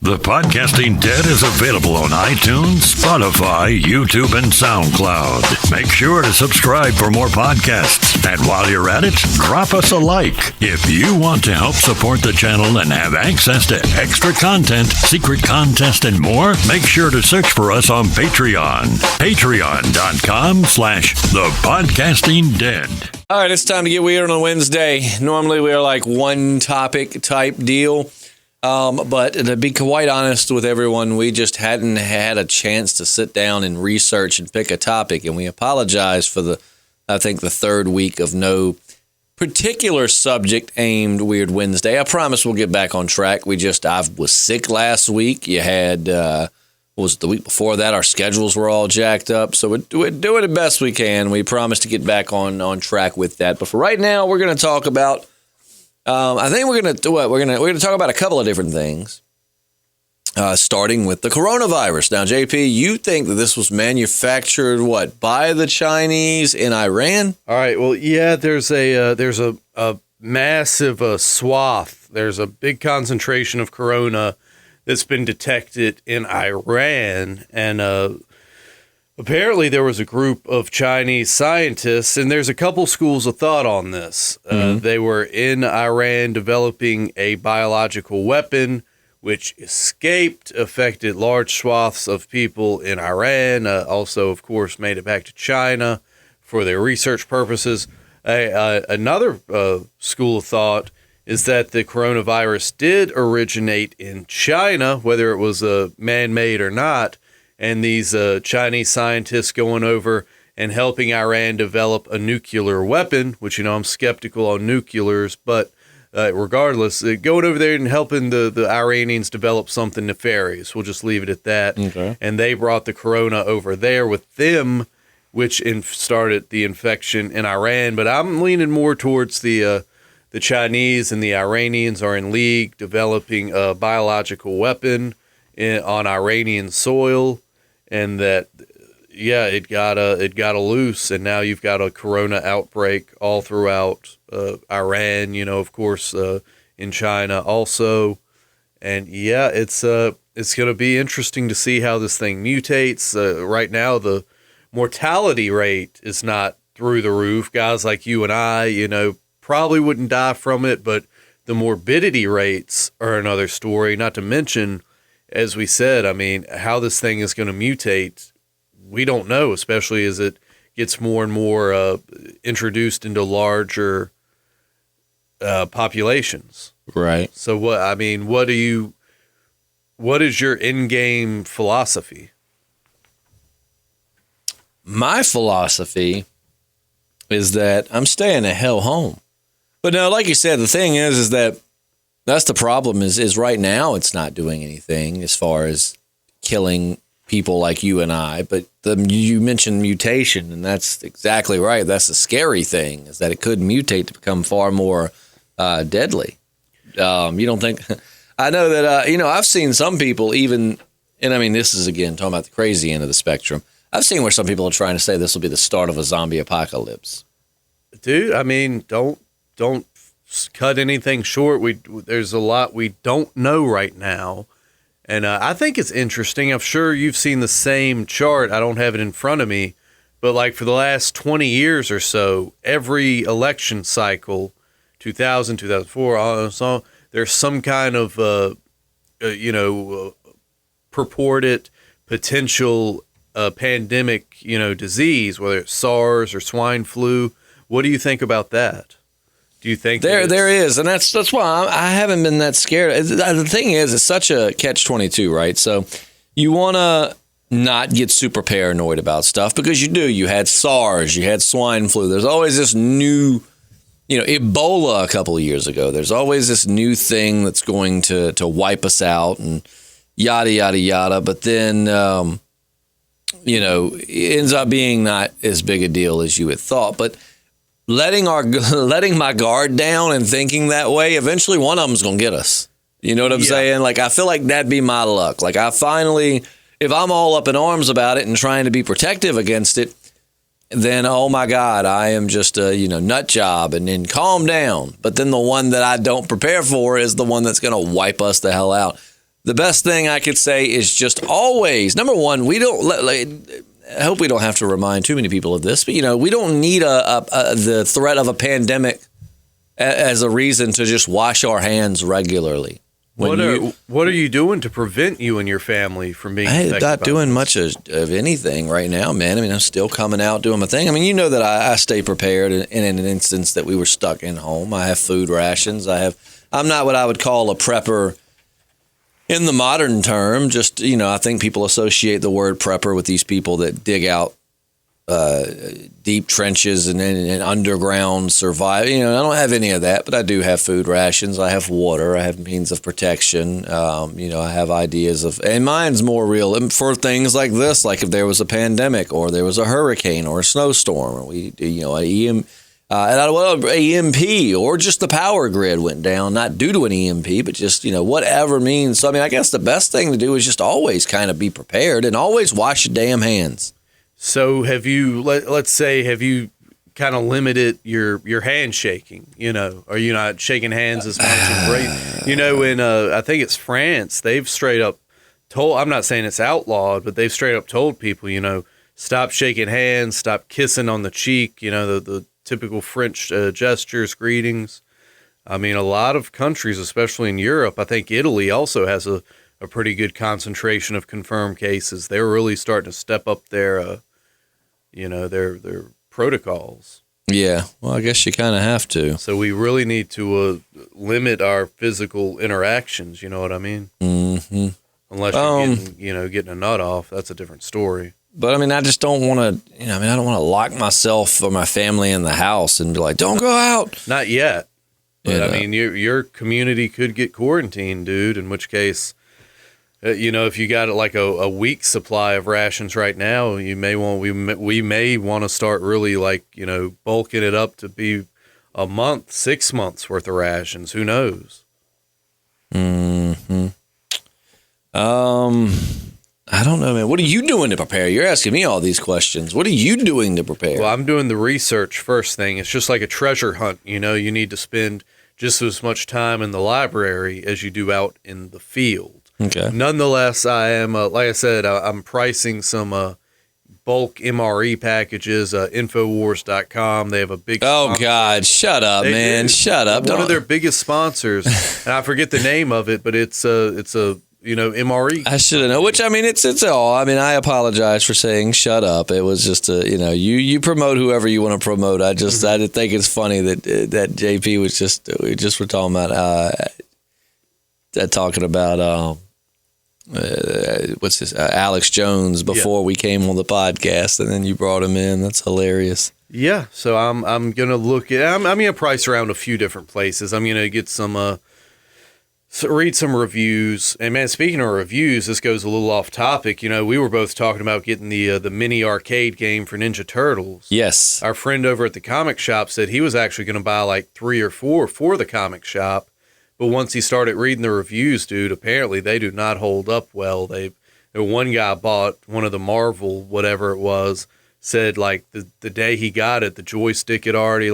The Podcasting Dead is available on iTunes, Spotify, YouTube, and SoundCloud. Make sure to subscribe for more podcasts. And while you're at it, drop us a like. If you want to help support the channel and have access to extra content, secret contest, and more, make sure to search for us on Patreon. Patreon.com/thepodcastingdead. All right, it's time to get weird on a Wednesday. Normally we are like one topic type deal. But to be quite honest with everyone, we just hadn't had a chance to sit down and research and pick a topic. And we apologize for the third week of no particular subject aimed Weird Wednesday. I promise we'll get back on track. I was sick last week. You had, was it the week before that? Our schedules were all jacked up. So we're doing the best we can. We promise to get back on track with that. But for right now, we're going to talk about I think we're going to talk about a couple of different things, starting with the coronavirus. Now, JP, you think that this was manufactured, by the Chinese in Iran? All right. Well, yeah, there's a massive swath. There's a big concentration of corona that's been detected in Iran, and apparently there was a group of Chinese scientists, and there's a couple schools of thought on this. They were in Iran developing a biological weapon which escaped, affected large swaths of people in Iran, also, of course, made it back to China for their research purposes. Another school of thought is that the coronavirus did originate in China, whether it was man-made or not, and these Chinese scientists going over and helping Iran develop a nuclear weapon, which, I'm skeptical on nuclears, but regardless, going over there and helping the Iranians develop something nefarious. We'll just leave it at that. Okay. And they brought the corona over there with them, which started the infection in Iran. But I'm leaning more towards the Chinese and the Iranians are in league developing a biological weapon on Iranian soil. And that, it got loose, and now you've got a corona outbreak all throughout Iran. Of course, in China also, and it's going to be interesting to see how this thing mutates. Right now, the mortality rate is not through the roof. Guys like you and I, probably wouldn't die from it, but the morbidity rates are another story. Not to mention, as we said, how this thing is going to mutate, we don't know, especially as it gets more and more introduced into larger populations. Right. So what is your in-game philosophy? My philosophy is that I'm staying the hell home. But no, like you said, the thing is that that's the problem is right now it's not doing anything as far as killing people like you and I. But you mentioned mutation, and that's exactly right. That's the scary thing, is that it could mutate to become far more deadly. You don't think? I know that, I've seen some people even, and this is, again, talking about the crazy end of the spectrum. I've seen where some people are trying to say this will be the start of a zombie apocalypse. Dude, don't cut anything short. There's a lot we don't know right now, and I think it's interesting. I'm sure you've seen the same chart. I don't have it in front of me, but for the last 20 years or so, every election cycle, 2000, 2004, so there's some kind of purported potential pandemic, disease, whether it's SARS or swine flu. What do you think about that? Do you think there is, and that's why I haven't been that scared. The thing is, it's such a catch-22, right? So you want to not get super paranoid about stuff because you do. You had SARS, you had swine flu. There's always this new, Ebola a couple of years ago. There's always this new thing that's going to wipe us out and yada, yada, yada. But then, it ends up being not as big a deal as you had thought. But letting my guard down and thinking that way, eventually one of them's going to get us. You know what I'm saying? I feel like that'd be my luck. If I'm all up in arms about it and trying to be protective against it, then, oh my God, I am just a, nut job, and then calm down. But then the one that I don't prepare for is the one that's going to wipe us the hell out. the best thing I could say is just always, number one, we don't I hope we don't have to remind too many people of this, but we don't need the threat of a pandemic as a reason to just wash our hands regularly. What are you doing to prevent you and your family from being affected? I'm not doing much of anything right now, man. I mean, I'm still coming out doing my thing. I mean, that I stay prepared in an instance that we were stuck in home. I have food rations. I'm not what I would call a prepper in the modern term. Just, I think people associate the word prepper with these people that dig out deep trenches and underground survive. I don't have any of that, but I do have food rations. I have water. I have means of protection. I have ideas and mine's more real for things like this, like if there was a pandemic or there was a hurricane or a snowstorm, or we an EMP or just the power grid went down, not due to an EMP, but just, whatever means. So, I mean, I guess the best thing to do is just always kind of be prepared and always wash your damn hands. So have you, let's say, kind of limited your handshaking? Are you not shaking hands as much? In I think it's France, they've straight up told, I'm not saying it's outlawed, but they've straight up told people, stop shaking hands, stop kissing on the cheek, the typical French gestures, greetings. I mean, a lot of countries, especially in Europe, I think Italy also has a pretty good concentration of confirmed cases. They're really starting to step up their protocols. Yeah, well, I guess you kind of have to. So we really need to limit our physical interactions. You know what I mean? Mm-hmm. Unless you're getting a nut off, that's a different story. But I mean, I just don't want to. I don't want to lock myself or my family in the house and be like, "Don't go out." Not yet. But I mean, your community could get quarantined, dude. In which case, if you got like a week's supply of rations right now, we may want to start really bulking it up to be a month, 6 months worth of rations. Who knows? Hmm. I don't know, man. What are you doing to prepare? You're asking me all these questions. What are you doing to prepare? Well, I'm doing the research first thing. It's just like a treasure hunt. You need to spend just as much time in the library as you do out in the field. Okay. Nonetheless, I am, like I said, I'm pricing some bulk MRE packages, Infowars.com. They have a big sponsor. Oh, God. Shut up, man. Shut up. One of their biggest sponsors, and I forget the name of it, but it's a MRE. I should have known. Which, I mean, it's all. I mean, I apologize for saying shut up. It was just you promote whoever you want to promote. I did think it's funny that JP was we were talking about what's this Alex Jones before we came on the podcast, and then you brought him in. That's hilarious. Yeah. So I'm gonna look at. I'm gonna price around a few different places. I'm gonna get some. Read some reviews. And man, speaking of reviews, this goes a little off topic. We were both talking about getting the mini arcade game for Ninja Turtles. Yes. Our friend over at the comic shop said he was actually going to buy like 3 or 4 for the comic shop. But once he started reading the reviews, dude, apparently they do not hold up well. One guy bought one of the Marvel, whatever it was, said like the day he got it, the joystick had already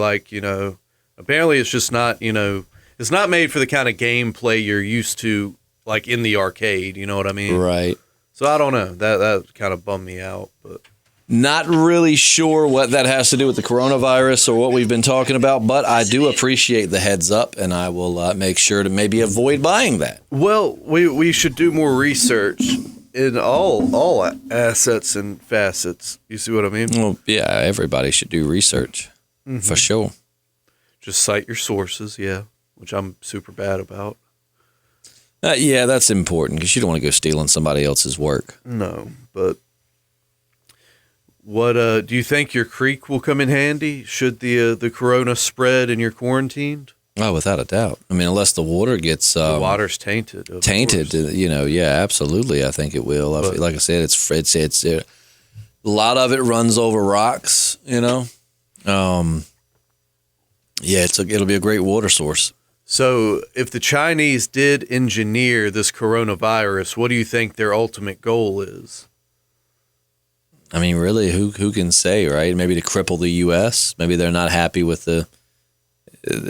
apparently it's just not, it's not made for the kind of gameplay you're used to, like in the arcade. You know what I mean? Right. So I don't know. That kind of bummed me out, but not really sure what that has to do with the coronavirus or what we've been talking about. But I do appreciate the heads up, and I will make sure to maybe avoid buying that. Well, we should do more research in all assets and facets. You see what I mean? Well, yeah. Everybody should do research for sure. Just cite your sources, yeah. Which I'm super bad about. Yeah, that's important because you don't want to go stealing somebody else's work. No, but what do you think your creek will come in handy should the corona spread and you're quarantined? Oh, without a doubt. I mean, unless the water gets the water's tainted. Tainted, yeah, absolutely. I think it will. But, like I said, it's a lot of it runs over rocks. Yeah, it'll be a great water source. So if the Chinese did engineer this coronavirus, what do you think their ultimate goal is? I mean, really, who can say, right? Maybe to cripple the U.S. Maybe they're not happy with the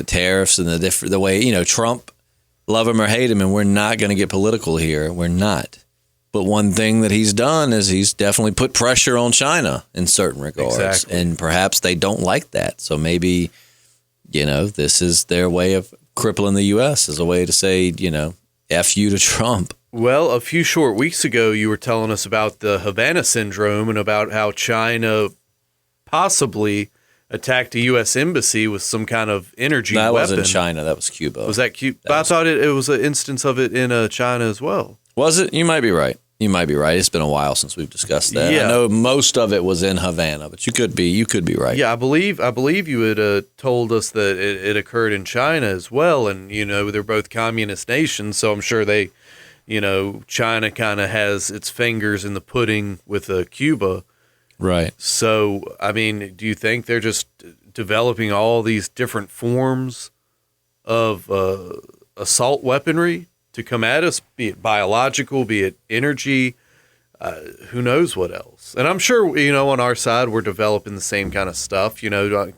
tariffs and the way, Trump love him or hate him, and we're not going to get political here. We're not. But one thing that he's done is he's definitely put pressure on China in certain regards. Exactly. And perhaps they don't like that. So maybe, this is their way of crippling the U.S. as a way to say, F you to Trump. Well, a few short weeks ago, you were telling us about the Havana syndrome and about how China possibly attacked a U.S. embassy with some kind of energy weapon. That wasn't China. That was Cuba. Was that Cuba? I thought it was an instance of it in China as well. Was it? You might be right. It's been a while since we've discussed that. Yeah. I know most of it was in Havana, but you could be right. Yeah, I believe you had told us that it occurred in China as well, and they're both communist nations, so I'm sure they, China kind of has its fingers in the pudding with Cuba. Right. So, I mean, do you think they're just developing all these different forms of assault weaponry to come at us, be it biological, be it energy, who knows what else? And I'm sure, on our side, we're developing the same kind of stuff. An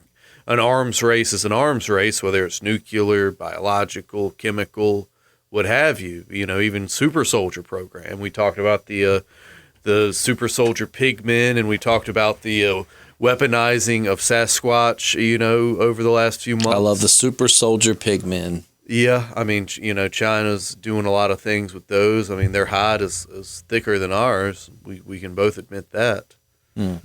arms race is an arms race, whether it's nuclear, biological, chemical, what have you. Even super soldier program. We talked about the super soldier pigmen, and we talked about the weaponizing of Sasquatch, over the last few months. I love the super soldier pigmen. Yeah, I mean, China's doing a lot of things with those. I mean, their hide is thicker than ours. We can both admit that. You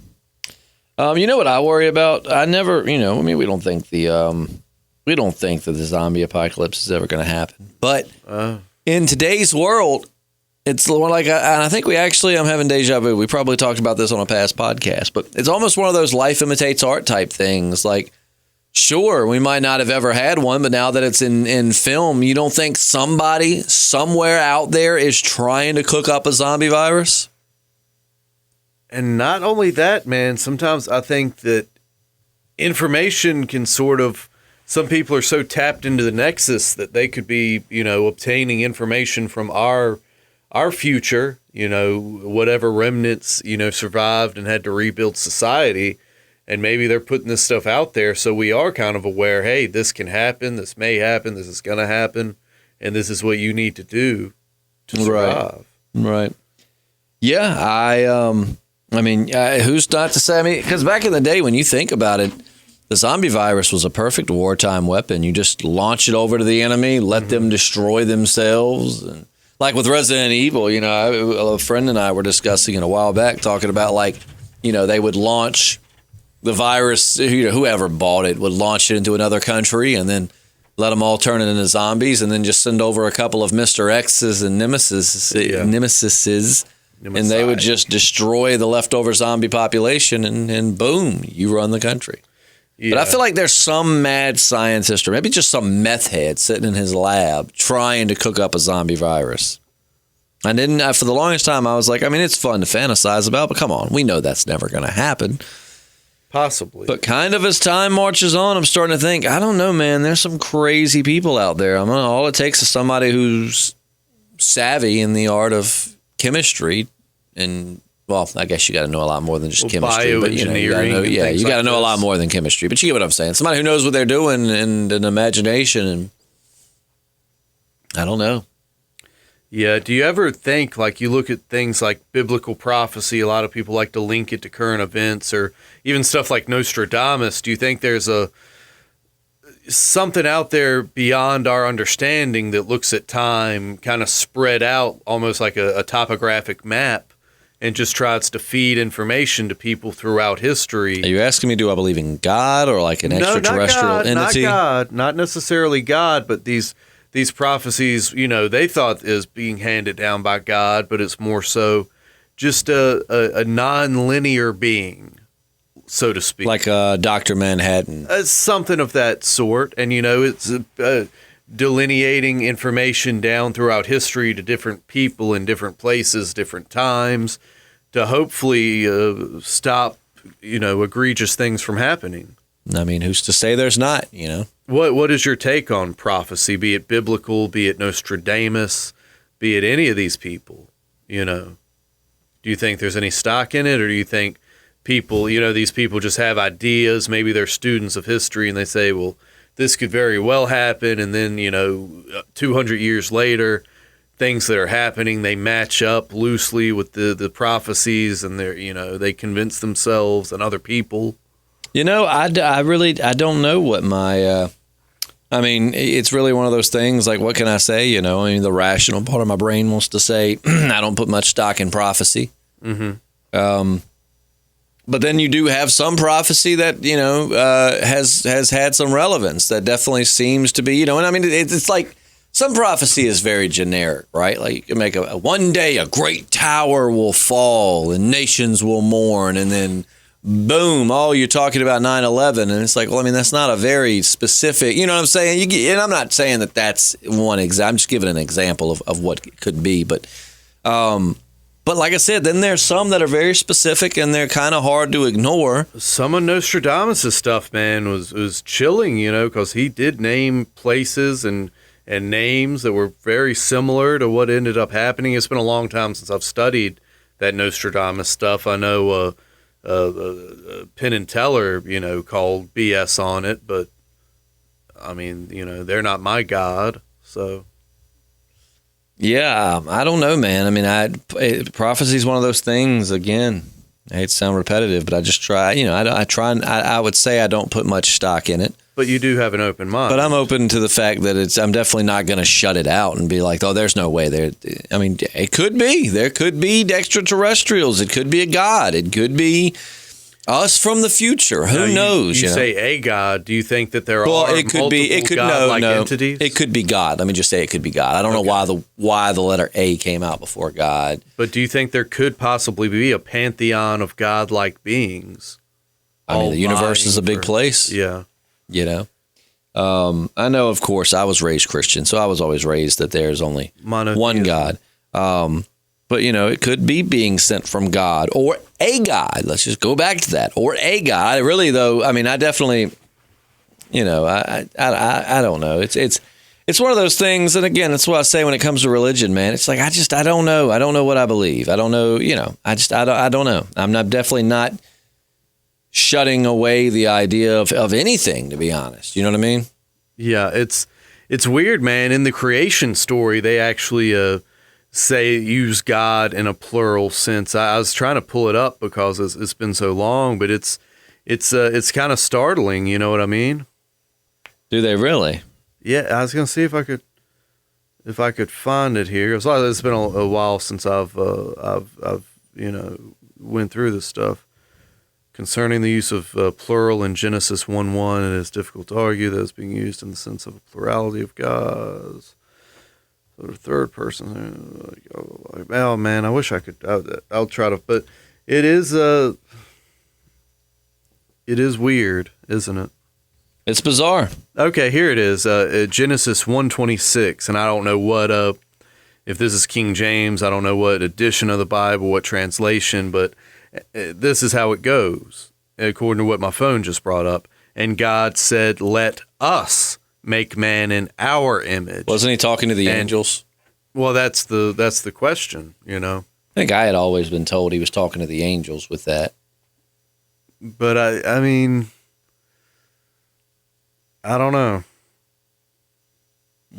know what I worry about? I never, we don't think that the zombie apocalypse is ever going to happen. But in today's world, it's like, and I think I'm having deja vu. We probably talked about this on a past podcast, but it's almost one of those life imitates art type things. Like, sure, we might not have ever had one, but now that it's in film, you don't think somebody somewhere out there is trying to cook up a zombie virus? And not only that, man, sometimes I think that information can some people are so tapped into the nexus that they could be, obtaining information from our future, whatever remnants, survived and had to rebuild society. And maybe they're putting this stuff out there so we are kind of aware, hey, this can happen, this may happen, this is going to happen, and this is what you need to do to survive. Right. Yeah, I mean, who's not to say? I mean, because back in the day, when you think about it, the zombie virus was a perfect wartime weapon. You just launch it over to the enemy, let them destroy themselves. And like with Resident Evil, a friend and I were discussing it a while back, talking about they would launch the virus, whoever bought it would launch it into another country and then let them all turn it into zombies and then just send over a couple of Mr. X's and Nemesises, and they would just destroy the leftover zombie population and boom, you run the country. Yeah. But I feel like there's some mad scientist or maybe just some meth head sitting in his lab trying to cook up a zombie virus. For the longest time, I was like, I mean, it's fun to fantasize about, but come on, we know that's never going to happen. Possibly. But kind of as time marches on, I'm starting to think, I don't know, man, there's some crazy people out there. All it takes is somebody who's savvy in the art of chemistry. And, well, I guess you got to know a lot more than just chemistry. Bioengineering. You got to know a lot more than chemistry. But you get what I'm saying. Somebody who knows what they're doing and an imagination. And I don't know. Yeah. Do you ever think, you look at things like biblical prophecy, a lot of people like to link it to current events, or even stuff like Nostradamus. Do you think there's something out there beyond our understanding that looks at time kind of spread out almost like a topographic map and just tries to feed information to people throughout history? Are you asking me, do I believe in God or like an extraterrestrial entity? Not God, not necessarily God, but these prophecies, they thought is being handed down by God, but it's more so just a non-linear being, so to speak. Like Dr. Manhattan. Something of that sort. And, it's delineating information down throughout history to different people in different places, different times, to hopefully stop, egregious things from happening. I mean, who's to say there's not, What is your take on prophecy, be it biblical, be it Nostradamus, be it any of these people, Do you think there's any stock in it, or do you think people, these people just have ideas, maybe they're students of history, and they say, well, this could very well happen. And then, 200 years later, things that are happening, they match up loosely with the prophecies, and they convince themselves and other people. I really don't know what my, it's really one of those things, like, what can I say? The rational part of my brain wants to say, I don't put much stock in prophecy. Mm-hmm. But then you do have some prophecy that, has had some relevance that definitely seems to be, it's like some prophecy is very generic, right? Like you can make one day a great tower will fall and nations will mourn, and then boom, you're talking about 9/11, and it's like, well, that's not a very specific, you know what I'm saying? And I'm not saying that that's one example. I'm just giving an example of what it could be. But like I said, then there's some that are very specific, and they're kind of hard to ignore. Some of Nostradamus' stuff, man, was chilling, because he did name places and names that were very similar to what ended up happening. It's been a long time since I've studied that Nostradamus stuff. I know Penn and Teller, called BS on it, but they're not my God, so. Yeah, I don't know, man. Prophecy is one of those things. Again, I hate to sound repetitive, but I just try. I would say I don't put much stock in it. But you do have an open mind. But I'm open to the fact that I'm definitely not going to shut it out and be like, oh, there's no way there. It could be. There could be extraterrestrials. It could be a god. It could be us from the future. Who knows? You say a god. Do you think that there are it could multiple be. It could god-like entities? It could be God. Let me just say it could be God. I don't know why the letter A came out before God. But do you think there could possibly be a pantheon of god-like beings? The universe is a big place. Yeah. I know, of course, I was raised Christian, so I was always raised that there's only one God. But, it could be being sent from God or a God. Let's just go back to that. Or a God. Really, though, I definitely, I don't know. It's one of those things. And again, that's what I say when it comes to religion, man. It's like, I don't know. I don't know what I believe. I don't know, I don't know. I'm definitely not shutting away the idea of anything, to be honest. You know what I mean? Yeah, it's weird, man. In the creation story, they actually use God in a plural sense. I was trying to pull it up because it's been so long, but it's kind of startling. You know what I mean? Do they really? Yeah, I was gonna see if I could find it here. It's been a while since I've went through this stuff. Concerning the use of plural in Genesis 1:1, it is difficult to argue that it's being used in the sense of a plurality of gods. So the third person, oh man, I wish I could. I'll try to, but it is weird, isn't it? It's bizarre. Okay, here it is. Genesis 1:26, and I don't know what if this is King James. I don't know what edition of the Bible, what translation, but this is how it goes, according to what my phone just brought up. And God said, "Let us make man in our image." Wasn't he talking to the angels? Well, that's the question, I think I had always been told he was talking to the angels with that. But I don't know.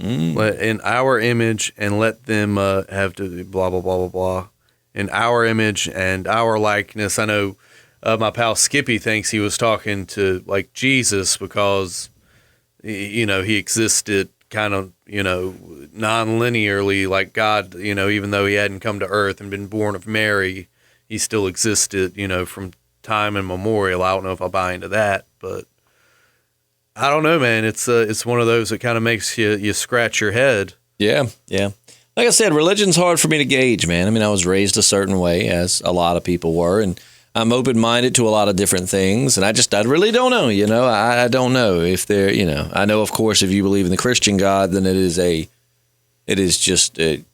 In our image, and let them have to blah blah blah blah blah. In our image and our likeness. I know my pal Skippy thinks he was talking to like Jesus because he existed kind of non-linearly like God. Even though he hadn't come to Earth and been born of Mary, he still existed. From time immemorial. I don't know if I buy into that, but I don't know, man. It's one of those that kind of makes you scratch your head. Yeah. Like I said, religion's hard for me to gauge, man. I was raised a certain way, as a lot of people were, and I'm open-minded to a lot of different things, and I really don't know, I don't know if they're, I know, of course, if you believe in the Christian God, then it is just a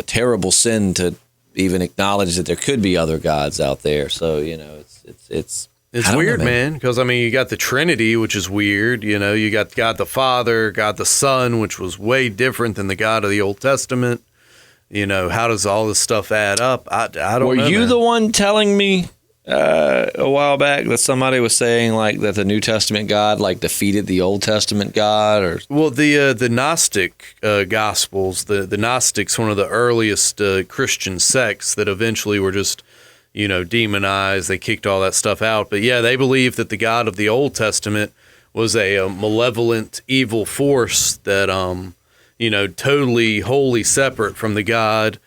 terrible sin to even acknowledge that there could be other gods out there. So, it's weird, man, because, you got the Trinity, which is weird. You got God the Father, God the Son, which was way different than the God of the Old Testament. How does all this stuff add up? I don't know. Were you the one telling me a while back that somebody was saying like that the New Testament God like defeated the Old Testament God, or Well, the Gnostic Gospels, the Gnostics, one of the earliest Christian sects that eventually were just, demonized. They kicked all that stuff out. But yeah, they believed that the God of the Old Testament was a malevolent, evil force that, totally wholly separate from the God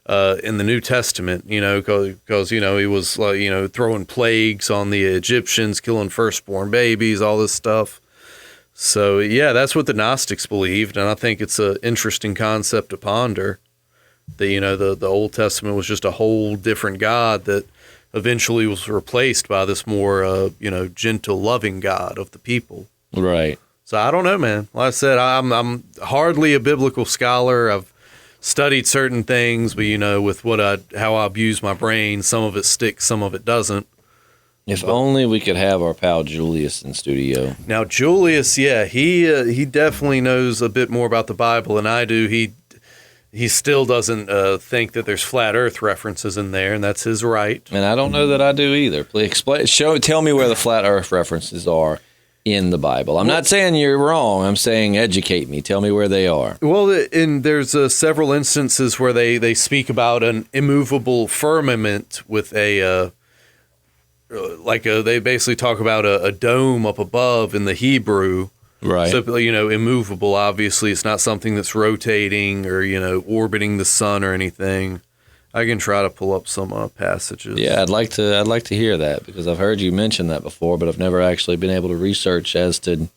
in the New Testament, because he was throwing plagues on the Egyptians, killing firstborn babies, all this stuff. So yeah, that's what the Gnostics believed, and I think it's an interesting concept to ponder. That the Old Testament was just a whole different God that eventually was replaced by this more gentle, loving God of the people. right? So I don't know, man. Like I said, I'm hardly a biblical scholar. I've studied certain things, but with how I abuse my brain, some of it sticks, some of it doesn't. If only we could have our pal Julius in studio. Now Julius, yeah, he definitely knows a bit more about the Bible than I do. He still doesn't think that there's flat Earth references in there, and that's his right. And I don't know that I do either. Please tell me where the flat Earth references are in the Bible. I'm not saying you're wrong. I'm saying educate me. Tell me where they are. Well, there's several instances where they speak about an immovable firmament with they basically talk about a dome up above in the Hebrew. Right. So, immovable, obviously, it's not something that's rotating or, orbiting the sun or anything. I can try to pull up some passages. Yeah, I'd like to hear that, because I've heard you mention that before, but I've never actually been able to research as to,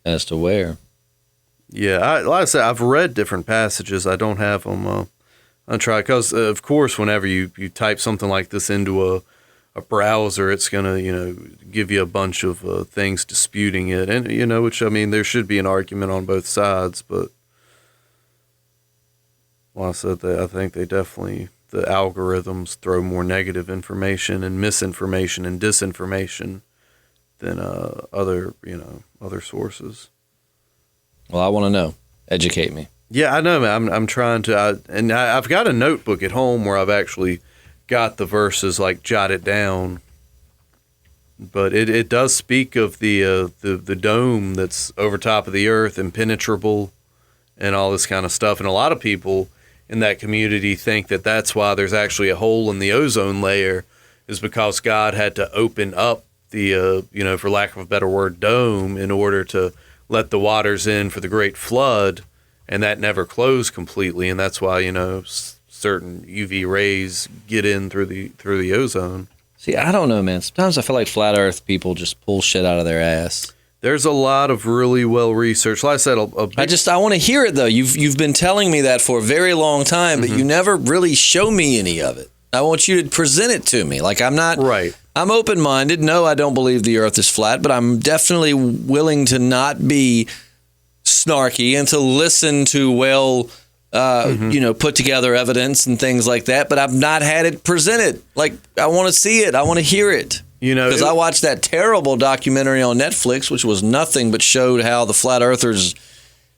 as to where. Yeah, like I said, I've read different passages. I don't have them. I'll try, because, of course, whenever you type something like this into a browser, it's going to, give you a bunch of things disputing it. And, which, there should be an argument on both sides. But, well, I said that I think the algorithms throw more negative information and misinformation and disinformation than other sources. Well, I want to know. Educate me. Yeah, I know, man. I'm trying to, I've got a notebook at home where I've actually got the verses like jotted down, but it does speak of the dome that's over top of the earth, impenetrable, and all this kind of stuff. And a lot of people in that community think that that's why there's actually a hole in the ozone layer, is because God had to open up the for lack of a better word, dome, in order to let the waters in for the great flood, and that never closed completely, and that's why certain UV rays get in through the ozone. See, I don't know, man. Sometimes I feel like flat Earth people just pull shit out of their ass. There's a lot of really well researched. Like I said, I want to hear it though. You've been telling me that for a very long time, but you never really show me any of it. I want you to present it to me. Like, I'm not right. I'm open-minded. No, I don't believe the Earth is flat, but I'm definitely willing to not be snarky and to listen to put together evidence and things like that. But I've not had it presented. Like, I want to see it. I want to hear it. Because I watched that terrible documentary on Netflix, which was nothing but showed how the flat earthers'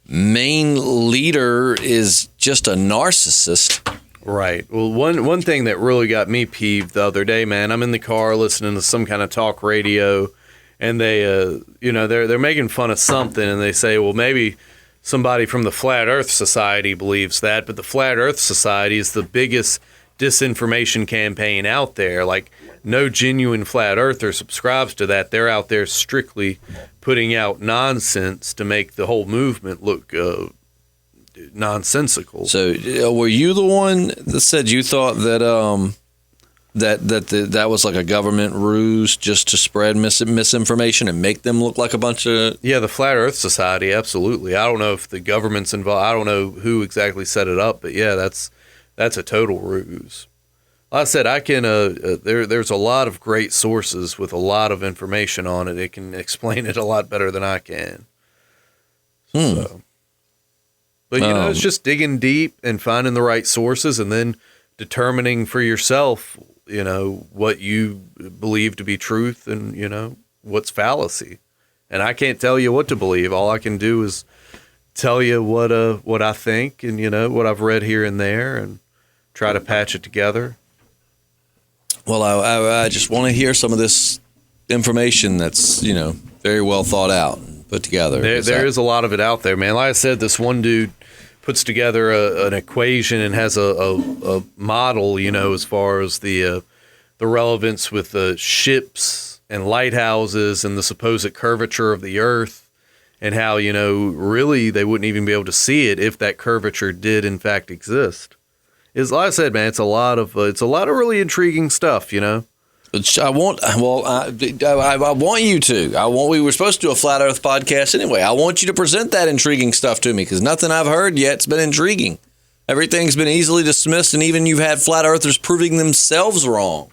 main leader is just a narcissist. Right. Well, one thing that really got me peeved the other day, man, I'm in the car listening to some kind of talk radio, and they, they're making fun of something, and they say, well, maybe somebody from the Flat Earth Society believes that, but the Flat Earth Society is the biggest disinformation campaign out there. Like, no genuine flat earther subscribes to that. They're out there strictly putting out nonsense to make the whole movement look nonsensical. So, were you the one that said you thought that that was like a government ruse just to spread misinformation and make them look like a bunch of... Yeah, the Flat Earth Society, absolutely. I don't know if the government's involved. I don't know who exactly set it up, but yeah, that's a total ruse. Like I said, I can. There's a lot of great sources with a lot of information on it. It can explain it a lot better than I can. So, but it's just digging deep and finding the right sources, and then determining for yourself, what you believe to be truth, and what's fallacy. And I can't tell you what to believe. All I can do is tell you what I think, and what I've read here and there, and try to patch it together? Well, I just want to hear some of this information that's, very well thought out and put together. There is a lot of it out there, man. Like I said, this one dude puts together an equation and has a model, as far as the relevance with ships and lighthouses and the supposed curvature of the Earth, and how, really they wouldn't even be able to see it if that curvature did in fact exist. Like I said, man, it's a lot of really intriguing stuff, I want you to. We were supposed to do a Flat Earth podcast anyway. I want you to present that intriguing stuff to me, because nothing I've heard yet's been intriguing. Everything's been easily dismissed, and even you've had flat earthers proving themselves wrong.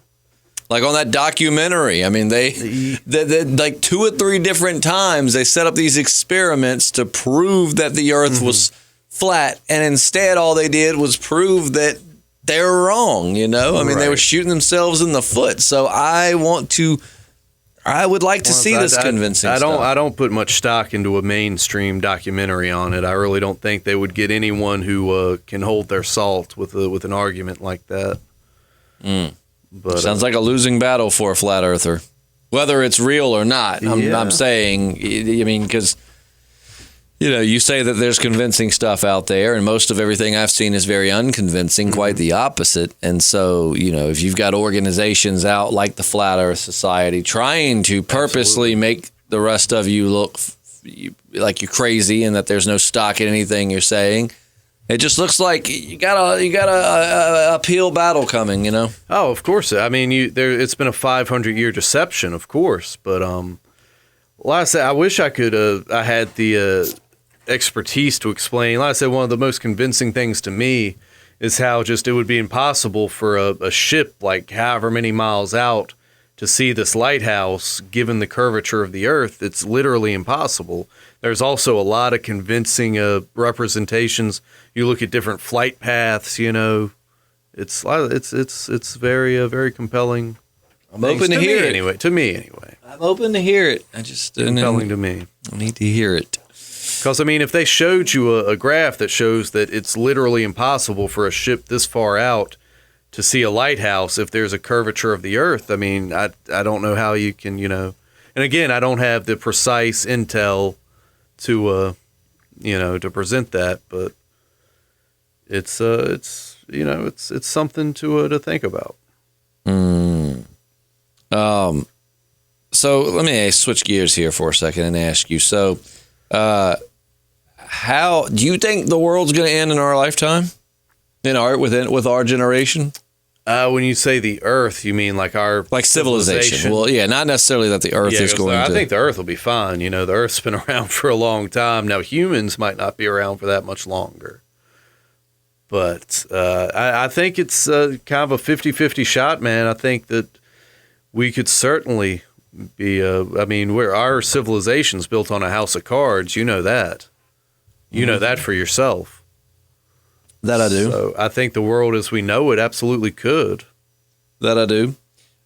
Like on that documentary, I mean, they like 2 or 3 different times they set up these experiments to prove that the Earth was flat, and instead all they did was prove that they were wrong. I mean, they were shooting themselves in the foot. So I would like to see this convincing stuff. I don't put much stock into a mainstream documentary on it. I really don't think they would get anyone who can hold their salt with an argument like that. But sounds like a losing battle for a flat earther, whether it's real or not. I'm saying, because you say that there's convincing stuff out there, and most of everything I've seen is very unconvincing, quite the opposite. And so, if you've got organizations out like the Flat Earth Society trying to purposely make the rest of you look like you're crazy and that there's no stock in anything you're saying, it just looks like you got a uphill battle coming, Oh, of course. I mean, it's been a 500-year deception, of course. But like I said, I wish I could. I had the expertise to explain. Like I said, one of the most convincing things to me is how just it would be impossible for a ship like however many miles out to see this lighthouse given the curvature of the Earth. It's literally impossible. There's also a lot of convincing representations. You look at different flight paths, it's very very compelling. I'm open to hear it anyway. To me anyway. I'm open to hear it. I just compelling to me. I need to hear it. Because, I mean, if they showed you a graph that shows that it's literally impossible for a ship this far out to see a lighthouse if there's a curvature of the Earth, I mean, I don't know how you can, And again, I don't have the precise intel to present that, but it's something to think about. So let me switch gears here for a second and ask you. So, how do you think the world's going to end in our lifetime? With our generation? When you say the Earth, you mean like our civilization? Well, yeah, not necessarily that the Earth is going to. I think the Earth will be fine. The Earth's been around for a long time now. Humans might not be around for that much longer, but I think it's kind of a 50-50 shot, man. I think that we could certainly be. Our civilization's built on a house of cards. You know that. You know that for yourself. That I do. So I think the world as we know it absolutely could. That I do.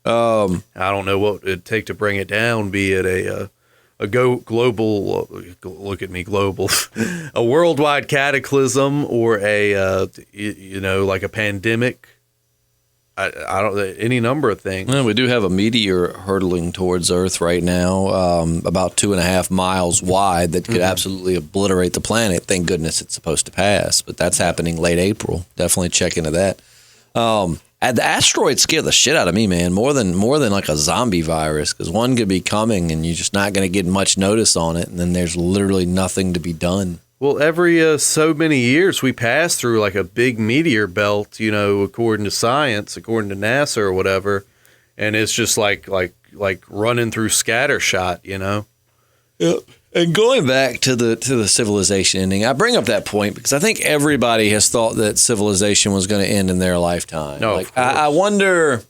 I don't know what it'd take to bring it down, be it a global, look at me, global, a worldwide cataclysm or like a pandemic. I don't any number of things. Well, we do have a meteor hurtling towards Earth right now, about 2.5 miles wide, that could absolutely obliterate the planet. Thank goodness it's supposed to pass, but that's happening late April. Definitely check into that. The asteroids scare the shit out of me, man, more than like a zombie virus, because one could be coming and you're just not going to get much notice on it, and then there's literally nothing to be done. Well, every so many years we pass through like a big meteor belt, according to science, according to NASA or whatever, and it's just like running through scattershot, Yeah. And going back to the civilization ending, I bring up that point because I think everybody has thought that civilization was going to end in their lifetime. No, I wonder.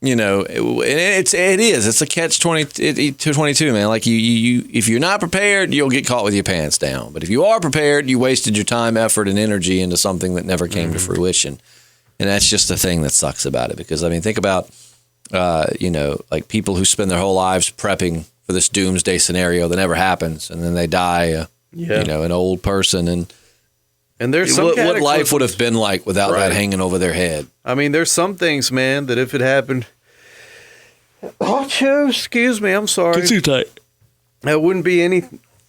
It's a catch-22, man. Like you, if you're not prepared, you'll get caught with your pants down. But if you are prepared, you wasted your time, effort, and energy into something that never came to fruition. And that's just the thing that sucks about it. Because think about, like people who spend their whole lives prepping for this doomsday scenario that never happens, and then they die, an old person, and And there's some what life would have been like without that hanging over their head. I mean, there's some things, man, that if it happened, excuse me, I'm sorry. Too tight. It wouldn't be any.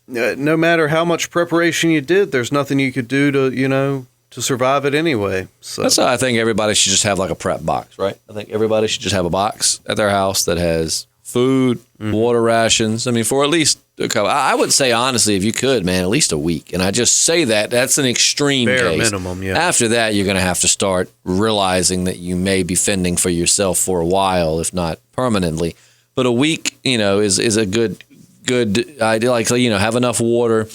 No matter how much preparation you did, there's nothing you could do to survive it anyway. So that's why I think everybody should just have like a prep box, right? I think everybody should just have a box at their house that has food, water rations. I mean, for at least a couple. I would say honestly, if you could, man, at least a week. And I just say that's an extreme bare case. minimum. Yeah. After that, you're going to have to start realizing that you may be fending for yourself for a while, if not permanently. But a week, is a good idea. Like, have enough water.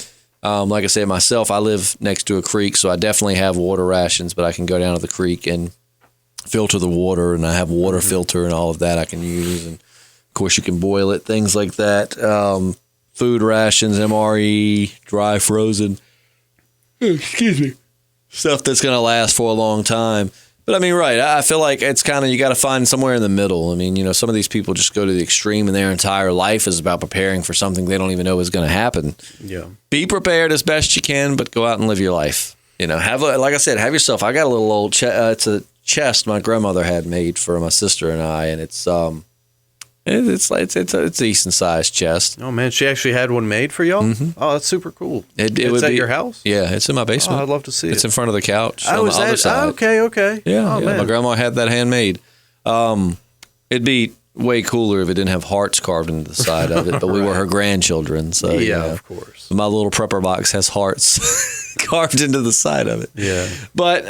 Like I said, myself, I live next to a creek, so I definitely have water rations, but I can go down to the creek and filter the water, and I have a water filter and all of that I can use. And of course, you can boil it, things like that. Food rations, MRE, dry, frozen. Excuse me. Stuff that's going to last for a long time. But I mean, right, I feel like it's kind of, you got to find somewhere in the middle. I mean, some of these people just go to the extreme and their entire life is about preparing for something they don't even know is going to happen. Yeah. Be prepared as best you can, but go out and live your life. Like I said, have yourself. I got a little old, it's a chest my grandmother had made for my sister and I, and it's a decent sized chest. Oh man, she actually had one made for y'all? Mm-hmm. Oh, that's super cool. It's at your house? Yeah, it's in my basement. Oh, I'd love to see it. It's in front of the couch. Oh, is that? Oh, okay. Yeah, my grandma had that handmade. It'd be way cooler if it didn't have hearts carved into the side of it, but we were her grandchildren, so yeah, of course. My little prepper box has hearts carved into the side of it. Yeah, but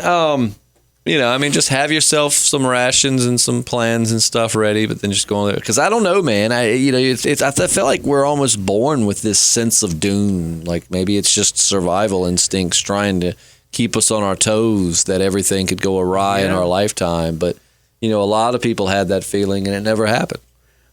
just have yourself some rations and some plans and stuff ready, but then just go on there. Because I don't know, man. I feel like we're almost born with this sense of doom. Like maybe it's just survival instincts trying to keep us on our toes that everything could go awry in our lifetime. But, a lot of people had that feeling and it never happened.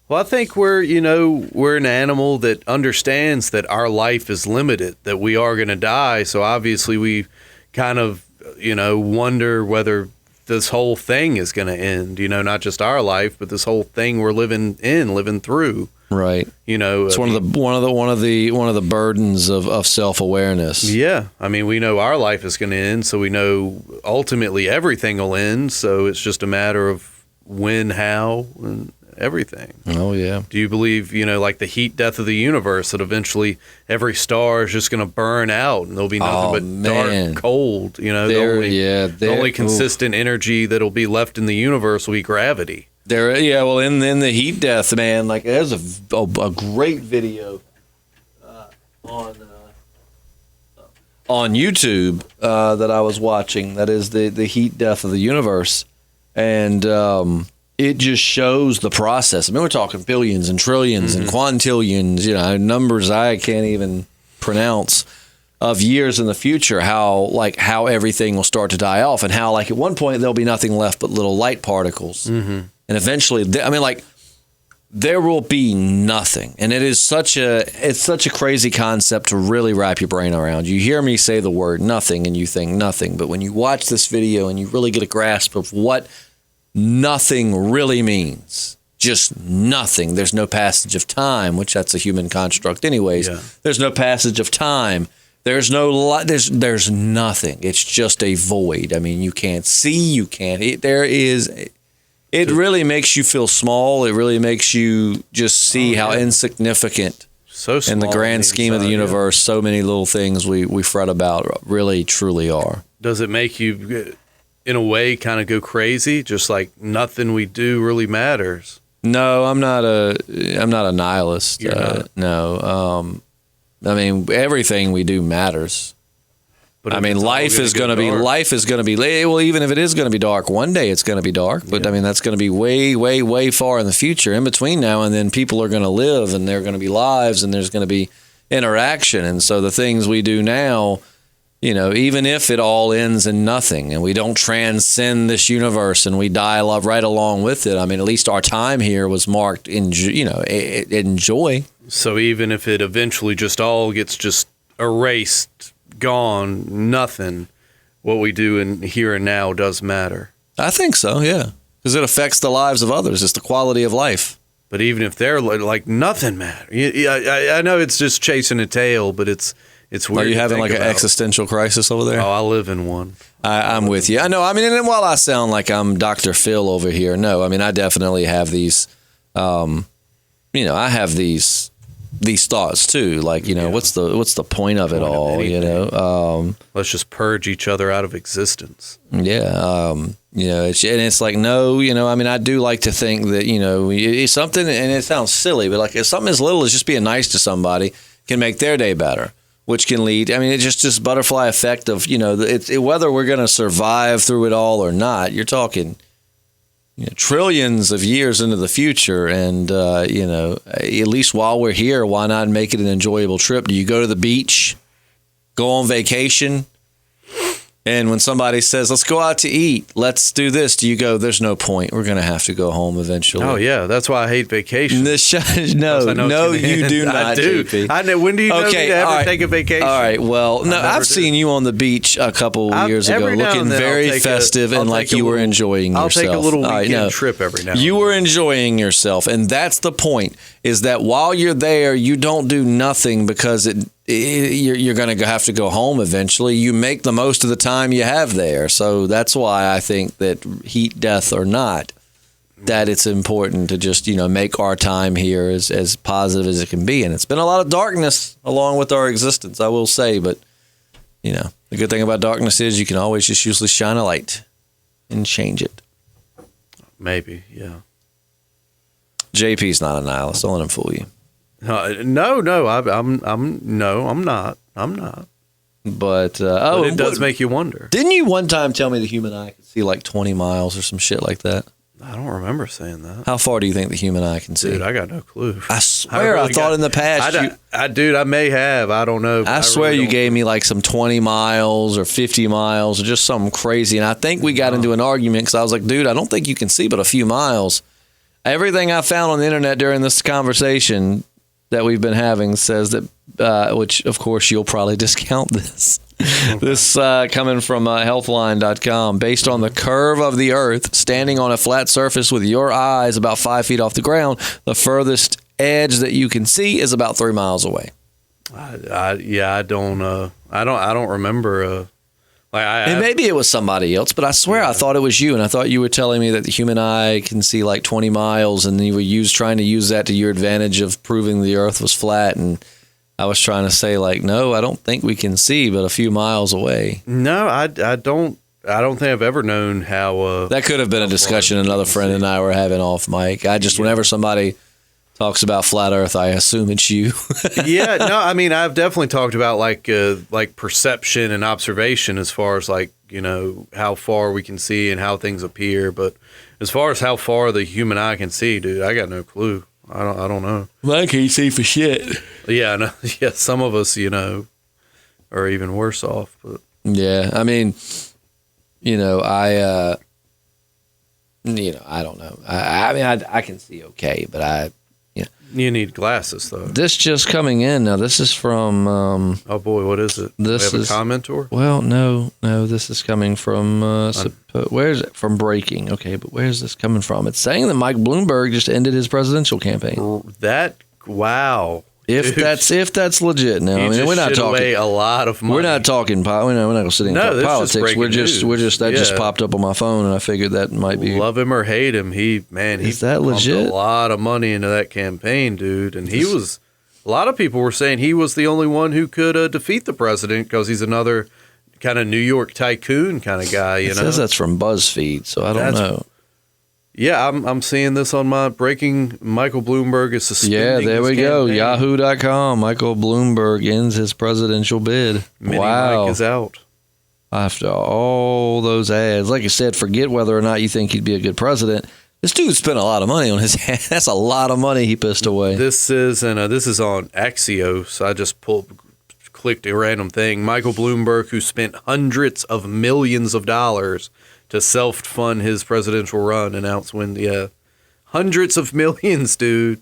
Well, I think we're an animal that understands that our life is limited, that we are going to die. So obviously we kind of, wonder whether this whole thing is going to end, not just our life, but this whole thing we're living through. Right. It's one of the burdens of self-awareness. Yeah. I mean, we know our life is going to end, so we know ultimately everything will end. So it's just a matter of when, how, and everything. Oh, yeah. Do you believe, like the heat death of the universe, that eventually every star is just going to burn out and there'll be nothing but dark, cold, the only consistent energy that'll be left in the universe will be gravity. In the heat death, man, like there's a great video on YouTube that I was watching that is the heat death of the universe. And it just shows the process. I mean, we're talking billions and trillions and quintillions, numbers I can't even pronounce, of years in the future, how everything will start to die off, and how at one point there'll be nothing left but little light particles. Mm-hmm. And eventually, there will be nothing. And it's such a crazy concept to really wrap your brain around. You hear me say the word nothing and you think nothing, but when you watch this video and you really get a grasp of what nothing really means, just nothing. There's no passage of time, which that's a human construct anyways. Yeah. There's no passage of time. There's there's nothing. It's just a void. I mean, you can't see, you can't. It really makes you feel small. It really makes you just see how insignificant, so small in the grand scheme of the universe, so many little things we fret about really truly are. Does it make you, in a way, kind of go crazy? Just like nothing we do really matters. No, I'm not a nihilist. No. I mean, everything we do matters. But I mean, life is going to be, well, even if it is going to be dark, one day it's going to be dark. But I mean, that's going to be way, way, way far in the future. In between now and then, people are going to live, and there are going to be lives, and there's going to be interaction. And so the things we do now, even if it all ends in nothing and we don't transcend this universe and we die right along with it, I mean, at least our time here was marked in joy. So even if it eventually just all gets just erased, gone, nothing, what we do in here and now does matter. I think so, yeah, because it affects the lives of others. It's the quality of life. But even if they're like nothing matters, I know it's just chasing a tail, but it's It's weird. Are you to having think like an about. existential crisis over there? Oh, I live in one. I'm with you. I know. I mean, and while I sound like I'm Dr. Phil over here, no, I mean, I definitely have these, I have these thoughts too. Like, what's the point of it all? Let's just purge each other out of existence. Yeah. It's like, no, I mean, I do like to think that, it's something, and it sounds silly, but like if something as little as just being nice to somebody can make their day better, which can lead, I mean, it's just this butterfly effect of, whether we're going to survive through it all or not, you're talking trillions of years into the future. And, at least while we're here, why not make it an enjoyable trip? Do you go to the beach, go on vacation? And when somebody says, let's go out to eat, let's do this, do you go, there's no point. We're going to have to go home eventually. Oh, yeah. That's why I hate vacation. No, you do not. I do. JP. I know. When do you know me to ever take a vacation? All right. Well, no, I've seen you on the beach a couple years ago looking very festive and like you were enjoying yourself. I'll take a little weekend trip every now and then. You were enjoying yourself. And that's the point, is that while you're there, you don't do nothing because you're going to have to go home eventually. You make the most of the time you have there. So that's why I think that heat death or not, that it's important to just, make our time here as positive as it can be. And it's been a lot of darkness along with our existence, I will say. But, the good thing about darkness is you can always just usually shine a light and change it. Maybe, yeah. JP's not a nihilist. Don't let him fool you. No, I'm not. But it does make you wonder. Didn't you one time tell me the human eye could see like 20 miles or some shit like that? I don't remember saying that. How far do you think the human eye can see? Dude, I got no clue. I swear I thought in the past. I may have. I don't know. I swear you gave me like some 20 miles or 50 miles or just something crazy. And I think we got into an argument because I was like, dude, I don't think you can see but a few miles. Everything I found on the internet during this conversation that we've been having says that, which of course you'll probably discount this. This coming from healthline.com. Based on the curve of the earth, standing on a flat surface with your eyes about 5 feet off the ground, the furthest edge that you can see is about 3 miles away. I don't remember. And maybe it was somebody else, but I swear I thought it was you, and I thought you were telling me that the human eye can see like 20 miles, and you were trying to use that to your advantage of proving the earth was flat. And I was trying to say like, no, I don't think we can see but a few miles away. No, I don't think I've ever known how. That could have been a discussion another friend and I were having off mic. Whenever somebody talks about flat earth, I assume it's you. Yeah, no, I mean, I've definitely talked about like perception and observation as far as like, how far we can see and how things appear. But as far as how far the human eye can see, dude, I got no clue. I don't know. Well, I can't see for shit. Yeah, no, yeah, some of us, are even worse off. But yeah, I mean, I don't know. I can see okay, but you need glasses, though. This just coming in now. This is from. Oh boy, what is it? This we have a commenter. Well, no. This is coming from. Where is it from? Breaking. Okay, but where is this coming from? It's saying that Mike Bloomberg just ended his presidential campaign. Wow. If that's legit now, I mean, we're not talking away a lot of money. We're not talking. We're not sitting and talk politics. We're just that just popped up on my phone, and I figured that might be. Love him or hate him, he that legit? A lot of money into that campaign, dude, and he was. A lot of people were saying he was the only one who could defeat the president because he's another kind of New York tycoon kind of guy. It says that's from BuzzFeed, so I don't know. Yeah, I'm seeing this on my breaking. Michael Bloomberg is suspending. Yeah, there we go. Campaign. Yahoo.com. Michael Bloomberg ends his presidential bid. Wow. Mike is out. After all those ads. Like I said, forget whether or not you think he'd be a good president. This dude spent a lot of money on his ads. That's a lot of money he pissed away. This is on Axios. I just clicked a random thing. Michael Bloomberg, who spent hundreds of millions of dollars to self-fund his presidential run, announced hundreds of millions, dude.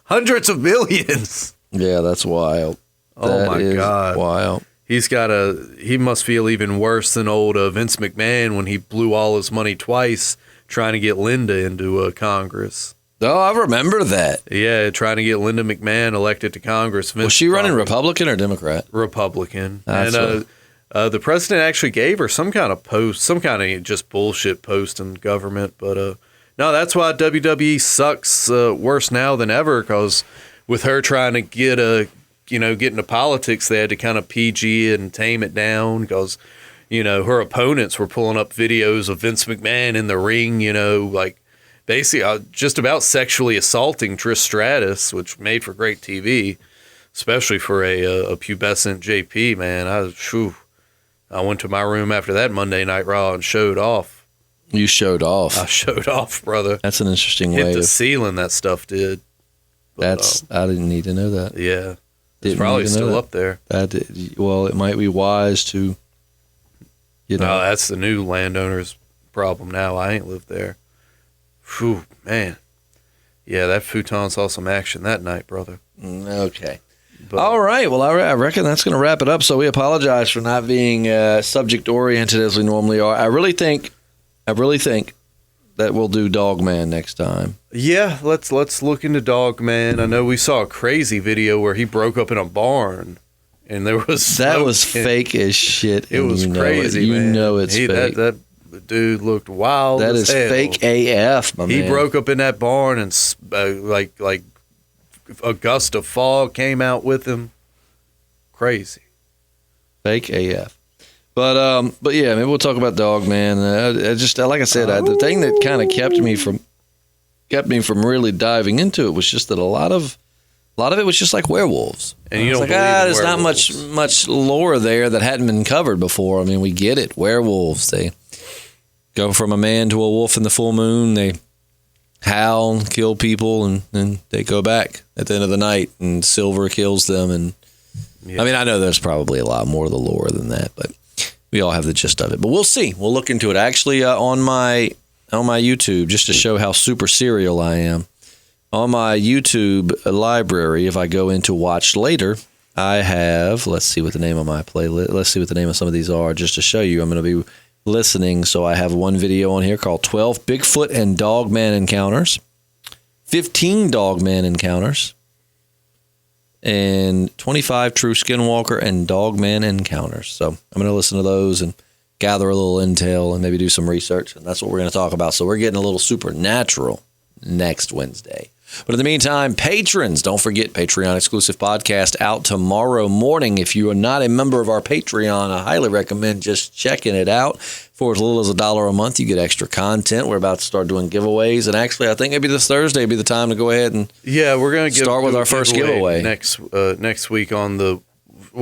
Hundreds of millions. Yeah, that's wild. Oh my God. Wild. He must feel even worse than old Vince McMahon when he blew all his money twice trying to get Linda into Congress. Oh, I remember that. Yeah, trying to get Linda McMahon elected to Congress. Was she running Republican or Democrat? Republican. And the president actually gave her some kind of post, some kind of just bullshit post in government. But no, that's why WWE sucks worse now than ever, because with her trying to get into politics, they had to kind of PG it and tame it down, because her opponents were pulling up videos of Vince McMahon in the ring, like basically just about sexually assaulting Trish Stratus, which made for great TV, especially for a pubescent JP, man. I went to my room after that Monday Night Raw and showed off. You showed off. I showed off, brother. That's an interesting Hit way. the ceiling, that stuff did. But, I didn't need to know that. Yeah. It's probably still up there. Well, it might be wise to, No, that's the new landowner's problem now. I ain't lived there. Whew, man. Yeah, that futon saw some action that night, brother. Okay. But, all right. Well, I reckon that's going to wrap it up. So we apologize for not being subject-oriented as we normally are. I really think that we'll do Dogman next time. Yeah, let's look into Dogman. I know we saw a crazy video where he broke up in a barn, and there was that was fake as shit. It was crazy. You know it's fake. That dude looked wild. That is hell. fake AF, my man. He broke up in that barn, and like a gust of fog came out with him. Crazy. Fake AF. But yeah, maybe we'll talk about Dogman. I just like I said, the thing that kind of kept me from really diving into it was just that a lot of it was just like werewolves. And you don't believe in there's werewolves. not much lore there that hadn't been covered before. I mean, we get it. Werewolves, they go from a man to a wolf in the full moon. They howl, kill people, and then they go back at the end of the night, and Silver kills them. And Yeah. I mean, I know there's probably a lot more of the lore than that, but we all have the gist of it. But we'll see. We'll look into it. Actually, on my YouTube, just to show how super serial I am, on my YouTube library, if I go into Watch Later, I have, let's see what the name of my playlist, let's see what the name of some of these are, just to show you. I'm going to be listening. So I have one video on here called 12 Bigfoot and Dogman Encounters, 15 Dogman Encounters, and 25 True Skinwalker and Dogman Encounters. So I'm going to listen to those and gather a little intel and maybe do some research. And that's what we're going to talk about. So we're getting a little supernatural next Wednesday. But in the meantime, patrons, don't forget, Patreon exclusive podcast out tomorrow morning. If you are not a member of our Patreon, I highly recommend just checking it out. For as little as $1 a month, you get extra content. We're about to start doing giveaways. And actually, I think maybe this Thursday would be the time to go ahead and we're going to start with our first giveaway. Next week on the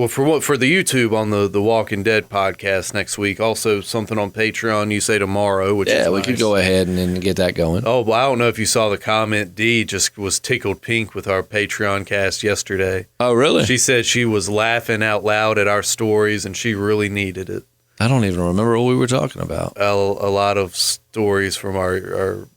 for the YouTube on the Walking Dead podcast next week. Also something on Patreon. You say tomorrow, which is we nice. could go ahead and get that going. Oh, well, I don't know if you saw the comment. Dee just was tickled pink with our Patreon cast yesterday. Oh, really? She said she was laughing out loud at our stories, and she really needed it. I don't even remember what we were talking about. A lot of stories from our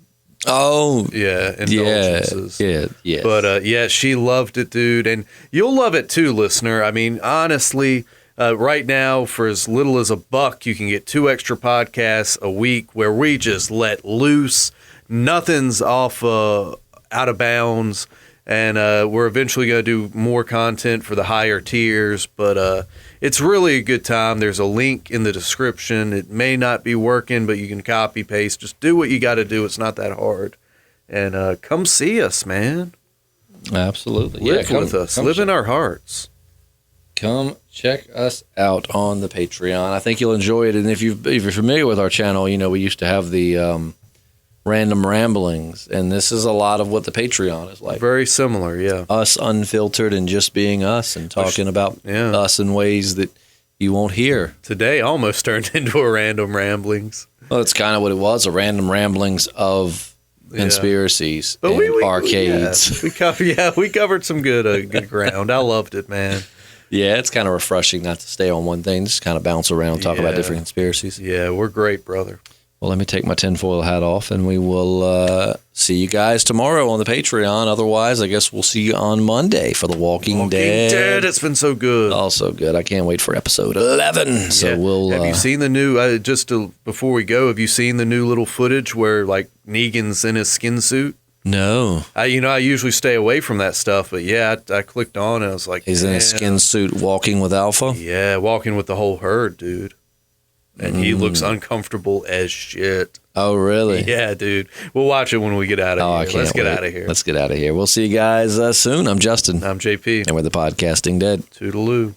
indulgences. Yeah. But she loved it, dude, and you'll love it too, listener. I mean, honestly, right now for as little as $1, you can get 2 extra podcasts a week where we just let loose. Nothing's off out of bounds, and we're eventually going to do more content for the higher tiers, but it's really a good time. There's a link in the description. It may not be working, but you can copy paste. Just do what you got to do. It's not that hard. And come see us, man. Absolutely. Live with us. Live in our hearts. Come check us out on the Patreon. I think you'll enjoy it. And if you're familiar with our channel, you know we used to have the random ramblings, and this is a lot of what the Patreon is like. Very similar, yeah. Us unfiltered and just being us and talking about us in ways that you won't hear. Today almost turned into a random ramblings. Well, it's kind of what it was, a random ramblings of conspiracies and arcades. Yeah, we covered some good ground. I loved it, man. Yeah, it's kind of refreshing not to stay on one thing, just kind of bounce around, talk about different conspiracies. Yeah, we're great, brother. Well, let me take my tinfoil hat off, and we will see you guys tomorrow on the Patreon. Otherwise, I guess we'll see you on Monday for The Walking Dead. It's been so good. Also good. I can't wait for episode 11. So we'll. Have you seen the new? Before we go, have you seen the new little footage where like Negan's in his skin suit? No. I usually stay away from that stuff, but yeah, I clicked on and I was like, He's in a skin suit walking with Alpha? Yeah, walking with the whole herd, dude. And he looks uncomfortable as shit. Oh, really? Yeah, dude. We'll watch it when we get out of here. I can't Let's get wait. out of here. Let's get out of here. We'll see you guys soon. I'm Justin. I'm JP. And we're the Podcasting Dead. Toodaloo.